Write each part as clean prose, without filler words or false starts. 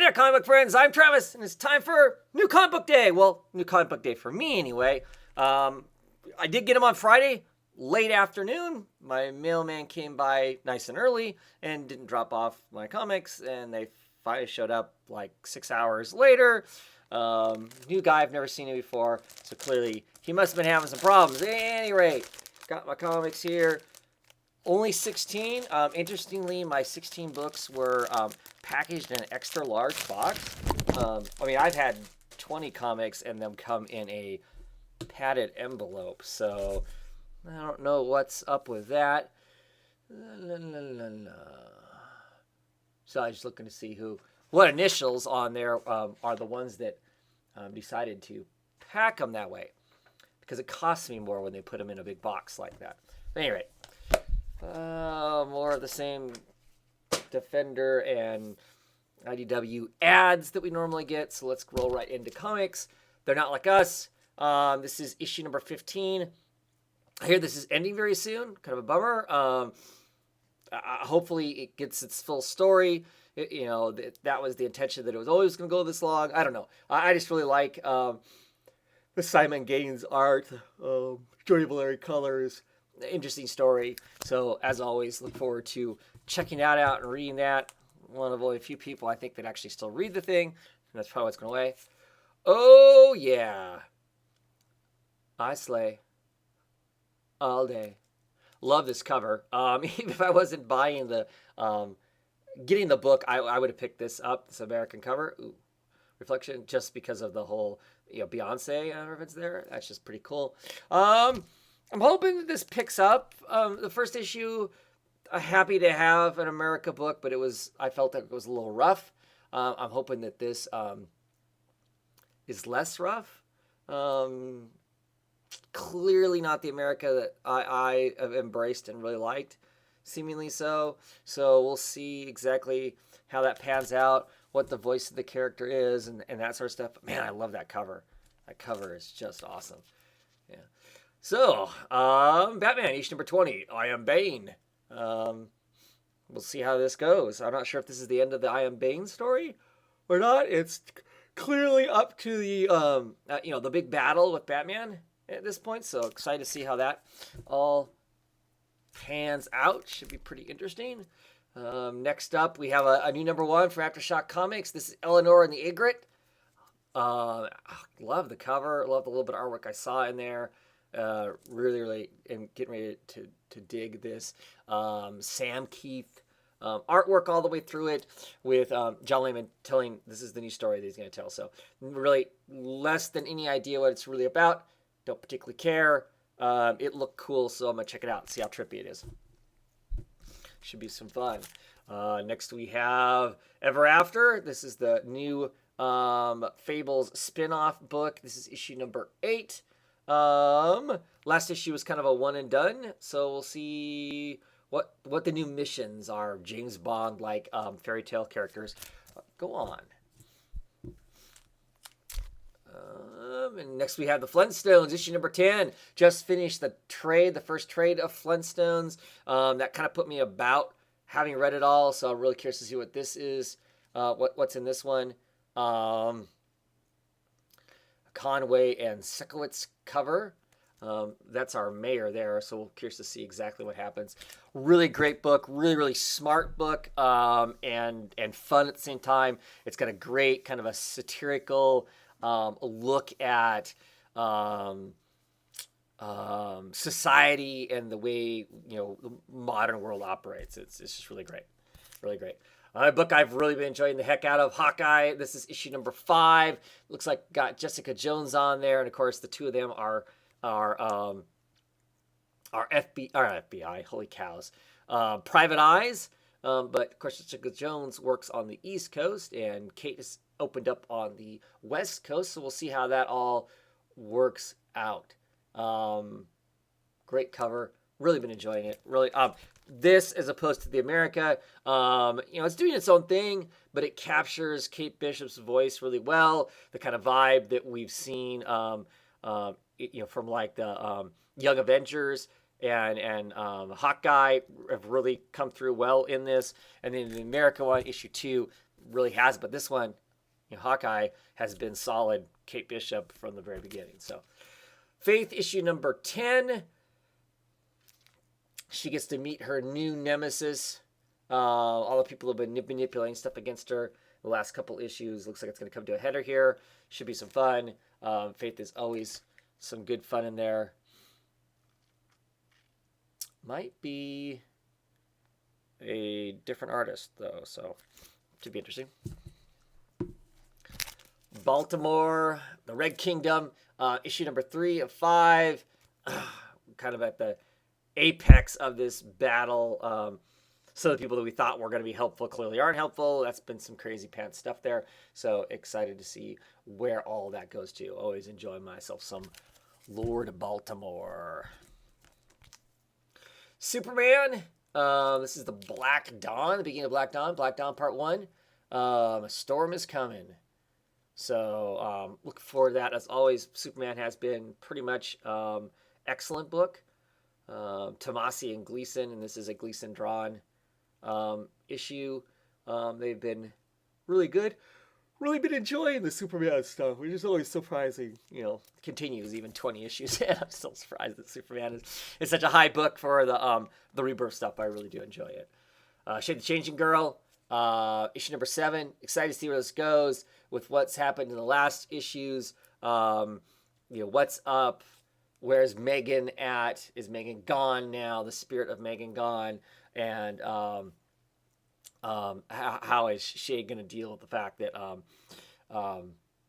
there, comic book friends. I'm Travis, and it's time for New Comic Book Day. Well, New Comic Book Day for me, anyway. I did get them on Friday, late afternoon. My mailman came by nice and early and didn't drop off my comics, and they finally showed up like 6 hours later. New guy, I've never seen him before, so clearly he must have been having some problems. At any rate, got my comics here. Only 16. Interestingly, my 16 books were packaged in an extra large box. I mean, I've had 20 comics and them come in a padded envelope, so I don't know what's up with that. So I was just looking to see what initials on there are the ones that decided to pack them that way, because it costs me more when they put them in a big box like that. But anyway, more of the same Defender and IDW ads that we normally get. So let's roll right into comics. They're not like us. This is issue number 15. I hear this is ending very soon. Kind of a bummer. Hopefully it gets its full story. That was the intention, that it was always going to go this long. I don't know. I just really like the Simon Gaines art, Jordi Valeri colors. Interesting story. So as always, look forward to checking that out and reading that. One of only a few people I think that actually still read the thing. And that's probably what's going away. Oh yeah, I slay all day. Love this cover. Even if I wasn't buying getting the book, I would have picked this up. This American cover. Ooh, reflection, just because of the whole Beyonce reference there. That's just pretty cool. I'm hoping that this picks up. The first issue, happy to have an America book, but I felt that it was a little rough. I'm hoping that this is less rough. Clearly not the America that I have embraced and really liked, seemingly so. So we'll see exactly how that pans out, what the voice of the character is, and that sort of stuff. But man, I love that cover. That cover is just awesome. Yeah. So, Batman, issue number 20, I Am Bane. We'll see how this goes. I'm not sure if this is the end of the I Am Bane story or not. It's clearly up to the big battle with Batman at this point. So excited to see how that all pans out. Should be pretty interesting. Next up, we have a new number 1 for Aftershock Comics. This is Eleanor and the Egret. Love the cover. Love the little bit of artwork I saw in there. Really am getting ready to dig this. Sam Keith artwork all the way through it, with John Layman telling this is the new story that he's going to tell. So really less than any idea what it's really about. Don't particularly care. It looked cool, so I'm going to check it out and see how trippy it is. Should be some fun. Next we have Ever After. This is the new Fables spin-off book. This is issue number 8. Last issue was kind of a one and done, so we'll see what the new missions are. James Bond like fairy tale characters. Go on. And next we have the Flintstones, issue number 10. Just finished the first trade of Flintstones. That kind of put me about having read it all, so I'm really curious to see what this is. What's in this one. Conway and Sekowitz cover. That's our mayor there, so we're curious to see exactly what happens. Really great book, really smart book, and fun at the same time. It's got a great kind of a satirical look at society and the way the modern world operates. It's just really great. A book I've really been enjoying the heck out of, Hawkeye. This is issue number 5. Looks like got Jessica Jones on there, and of course the two of them are FBI. Holy cows! Private Eyes. But of course Jessica Jones works on the East Coast, and Kate is opened up on the West Coast. So we'll see how that all works out. Great cover. Really been enjoying it. Really, this as opposed to the America, it's doing its own thing, but it captures Kate Bishop's voice really well. The kind of vibe that we've seen, from like the Young Avengers and Hawkeye have really come through well in this. And then the America one, issue 2, really has. But this one, Hawkeye has been solid Kate Bishop from the very beginning. So Faith issue number 10. She gets to meet her new nemesis. All the people have been manipulating stuff against her the last couple issues. Looks like it's going to come to a header here. Should be some fun. Faith is always some good fun in there. Might be a different artist, though, so should be interesting. Baltimore, the Red Kingdom, issue number 3 of 5. Kind of at the apex of this battle. So the people that we thought were going to be helpful clearly aren't helpful. That's been some crazy pants stuff there. So excited to see where all that goes to. Always enjoy myself some Lord Baltimore. Superman. This is the Black Dawn, the beginning of Black Dawn. Black Dawn Part 1. A storm is coming. So looking forward to that. As always, Superman has been pretty much excellent book. Tomasi and Gleason, and this is a Gleason drawn issue. They've been really good. Really been enjoying the Superman stuff, which is always surprising. Continues even 20 issues. I'm still surprised that Superman is such a high book for the Rebirth stuff. I really do enjoy it. Shade the Changing Girl, issue number 7. Excited to see where this goes with what's happened in the last issues. What's up? Where's Megan at? Is Megan gone now? The spirit of Megan gone? And how is Shade going to deal with the fact that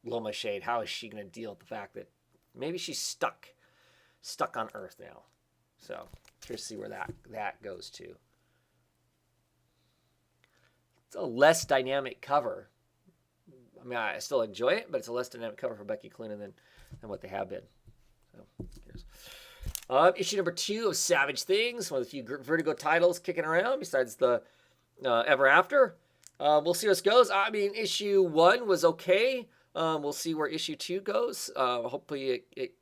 Loma Shade, how is she going to deal with the fact that maybe she's stuck on Earth now? So curious to see where that goes to. It's a less dynamic cover. I mean, I still enjoy it, but it's a less dynamic cover for Becky Cloonan than what they have been. So, issue number 2 of Savage Things, one of the few Vertigo titles kicking around besides the Ever After. We'll see where this goes. I mean, issue 1 was okay. We'll see where issue 2 goes. Hopefully it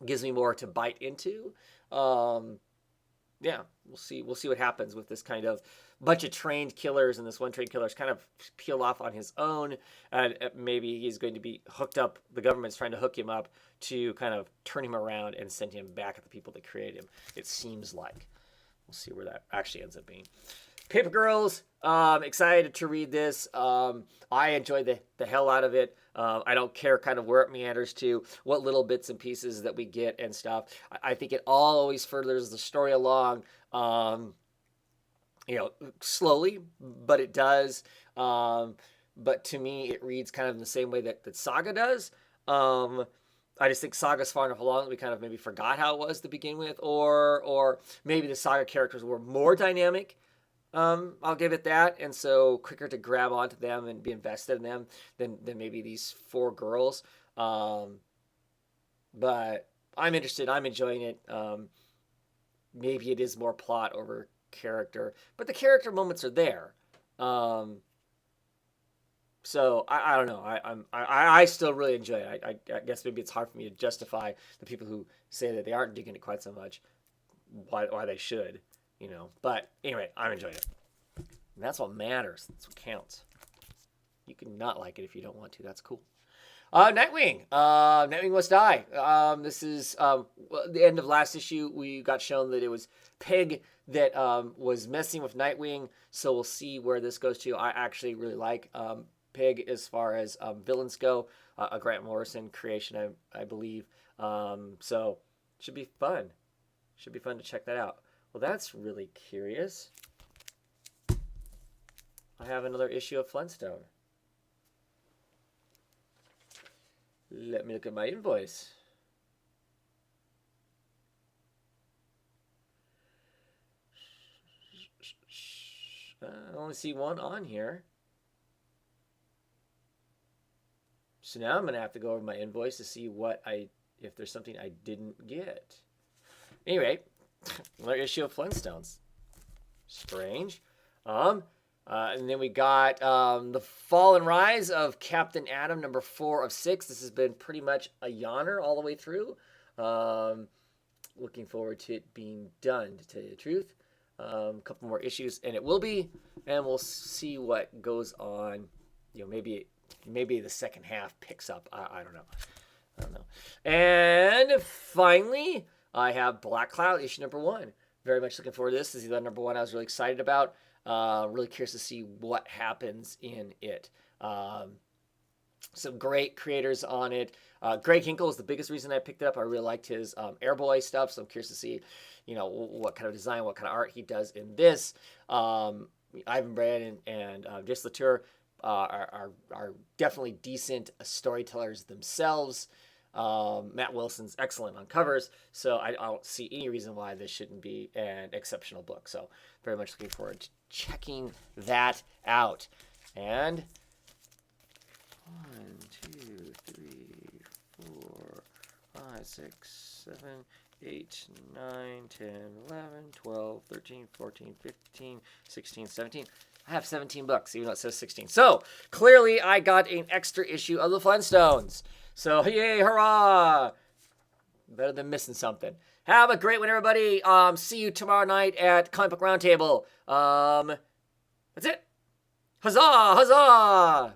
gives me more to bite into. Yeah, we'll see what happens with this kind of bunch of trained killers, and this one trained killer is kind of peel off on his own, and maybe he's going to be hooked up. The government's trying to hook him up to kind of turn him around and send him back at the people that created him. It seems like. We'll see where that actually ends up being. Paper Girls, excited to read this. I enjoyed the hell out of it. I don't care kind of where it meanders to, what little bits and pieces that we get and stuff. I think it always furthers the story along, slowly, but it does. But to me, it reads kind of in the same way that Saga does. I just think Saga's far enough along that we kind of maybe forgot how it was to begin with, or maybe the Saga characters were more dynamic. I'll give it that, and so quicker to grab onto them and be invested in them than maybe these 4 girls. But I'm interested. I'm enjoying it. Maybe it is more plot over character, but the character moments are there. So I don't know. I still really enjoy it. I guess maybe it's hard for me to justify the people who say that they aren't digging it quite so much. Why they should. But anyway, I'm enjoying it. And that's what matters. That's what counts. You can not like it if you don't want to. That's cool. Nightwing. Nightwing Must Die. This is the end of last issue. We got shown that it was Peg that was messing with Nightwing. So we'll see where this goes to. I actually really like Peg as far as villains go. A Grant Morrison creation, I believe. So should be fun. Should be fun to check that out. Well, that's really curious. I have another issue of Flintstone. Let me look at my invoice. I only see one on here. So now I'm going to have to go over my invoice to see if there's something I didn't get. Anyway, another issue of Flintstones. Strange. And then we got The Fall and Rise of Captain Atom, number 4 of 6. This has been pretty much a yawner all the way through. Looking forward to it being done, to tell you the truth. A couple more issues, and it will be, and we'll see what goes on. Maybe the second half picks up. I don't know. And finally, I have Black Cloud issue number 1. Very much looking forward to this. This is the number 1 I was really excited about. Really curious to see what happens in it. Some great creators on it. Greg Hinkle is the biggest reason I picked it up. I really liked his Airboy stuff, so I'm curious to see, what kind of design, what kind of art he does in this. Ivan Brand and Jess Latour are definitely decent storytellers themselves. Matt Wilson's excellent on covers, so I don't see any reason why this shouldn't be an exceptional book. So very much looking forward to checking that out. And 1, 2, 3, 4, 5, 6, 7, 8, 9, 10, 11, 12, 13, 14, 15, 16, 17. I have 17 books, even though it says 16. So clearly I got an extra issue of the Flintstones. So yay, hurrah! Better than missing something. Have a great one, everybody. See you tomorrow night at Comic Book Roundtable. That's it. Huzzah! Huzzah!